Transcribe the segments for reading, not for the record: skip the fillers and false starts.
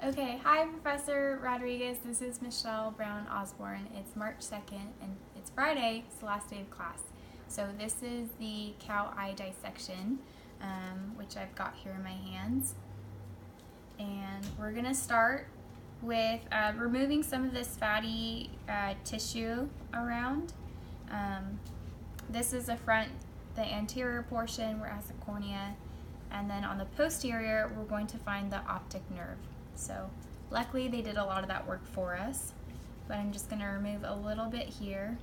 Okay, hi Professor Rodriguez, this is Michelle Brown Osborne. It's March 2nd and it's Friday, it's the last day of class. So this is the cow eye dissection, which I've got here in my hands. And we're going to start with removing some of this fatty tissue around. This is the anterior portion where it has the cornea, and then on the posterior we're going to find the optic nerve. So luckily they did a lot of that work for us, but I'm just going to remove a little bit here.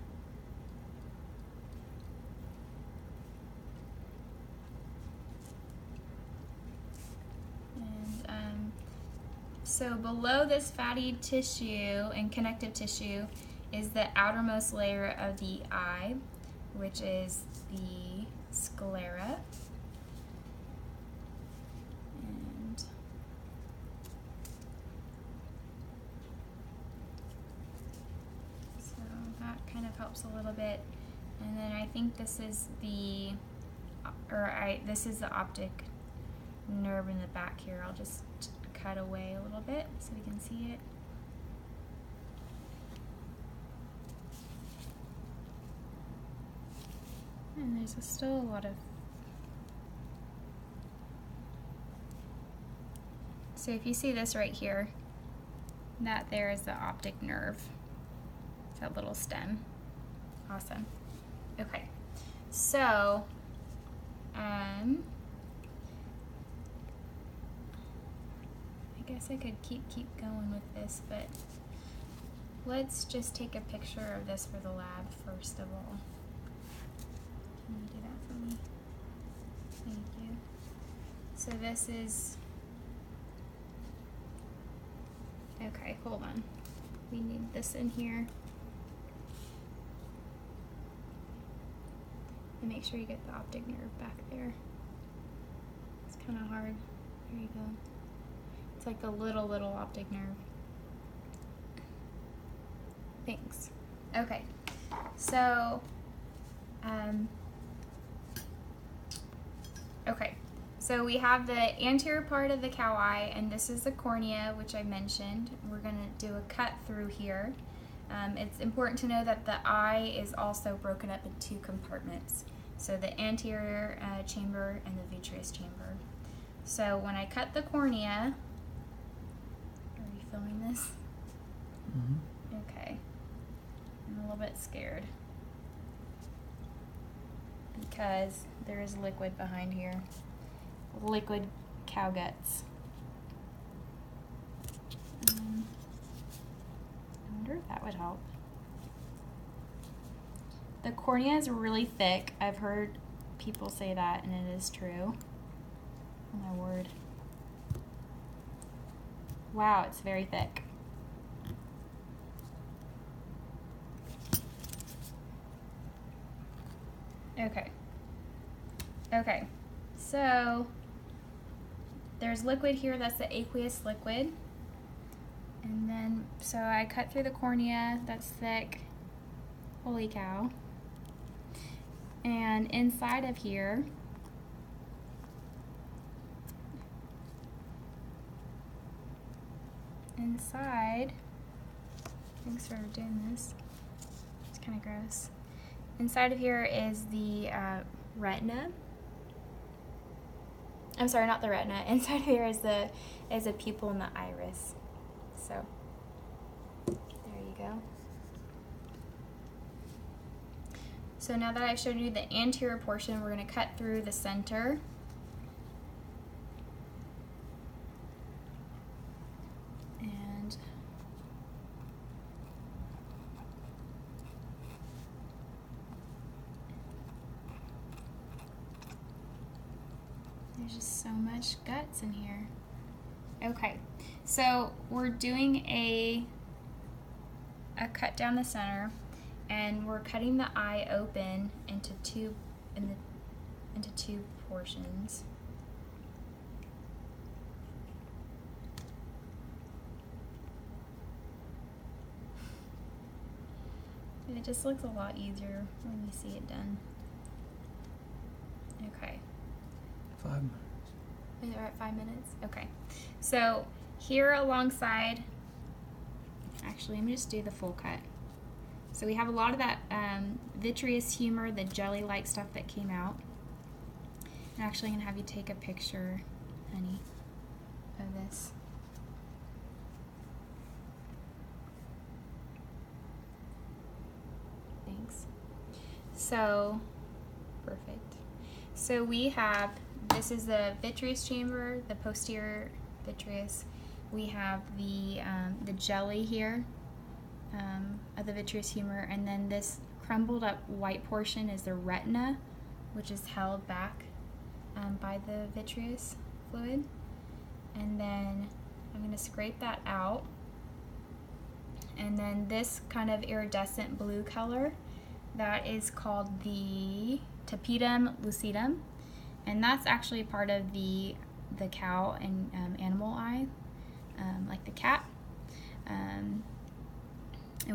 And so below this fatty tissue and connective tissue is the outermost layer of the eye, which is the sclera. Kind of helps a little bit, and then I think this is the optic nerve in the back here. I'll just cut away a little bit so we can see it. And there's still a lot of. So if you see this right here, that there is the optic nerve. That little stem. Awesome. Okay, so I guess I could keep going with this, but let's just take a picture of this for the lab first of all. Can you do that for me? Thank you. So this is, okay, hold on. We need this in here. And make sure you get the optic nerve back there. It's kind of hard. There you go. It's like the little optic nerve. Thanks. Okay, so so we have the anterior part of the cow eye, and this is the cornea, which I mentioned. We're going to do a cut through here. It's important to know that the eye is also broken up in two compartments. So the anterior chamber and the vitreous chamber. So when I cut the cornea, are you filming this? Mm-hmm. Okay. I'm a little bit scared because there is liquid behind here. Liquid cow guts. I wonder if that would help. The cornea is really thick. I've heard people say that, and it is true. Oh my word. Wow, it's very thick. Okay, so there's liquid here, that's the aqueous liquid. And then, so I cut through the cornea, that's thick. Holy cow. And inside of here, thanks for doing this, it's kind of gross. Inside of here is the retina. I'm sorry, not the retina. Inside of here is a pupil in the iris. So, there you go. So now that I've showed you the anterior portion, we're going to cut through the center. And there's just so much guts in here. Okay, so we're doing a cut down the center. And we're cutting the eye open into two portions. And it just looks a lot easier when you see it done. Okay. 5 minutes. Is it at 5 minutes? Okay. So here alongside, actually let me just do the full cut. So we have a lot of that vitreous humor, the jelly-like stuff that came out. I'm actually going to have you take a picture, honey, of this. Thanks. So, perfect. So we have, this is the vitreous chamber, the posterior vitreous. We have the jelly here of the vitreous humor, and then this crumbled up white portion is the retina, which is held back by the vitreous fluid. And then I'm going to scrape that out. And then this kind of iridescent blue color, that is called the tapetum lucidum, and that's actually part of the cow and animal eye, like the cat. And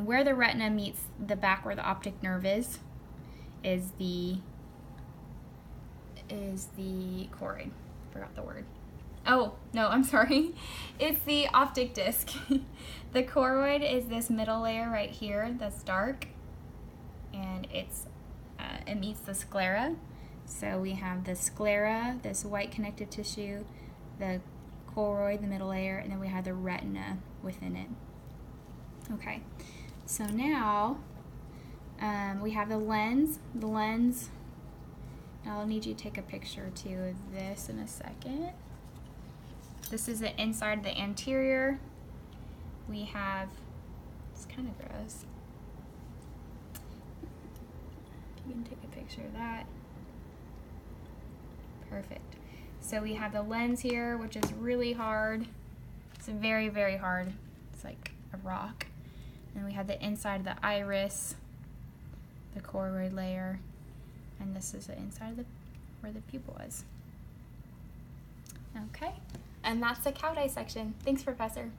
where the retina meets the back where the optic nerve is the choroid. Forgot the word. Oh, no, I'm sorry. It's the optic disc. The choroid is this middle layer right here that's dark, and it meets the sclera. So we have the sclera, this white connective tissue, the choroid, the middle layer, and then we have the retina within it. Okay, so now we have the lens. The lens, I'll need you to take a picture too of this in a second. This is the inside, the anterior. We have, it's kind of gross. You can take a picture of that. Perfect. So we have the lens here, which is really hard. It's very, very hard. It's like a rock. And we have the inside of the iris, the choroid layer, and this is the inside of where the pupil is. Okay, and that's the cow dissection. Thanks, Professor.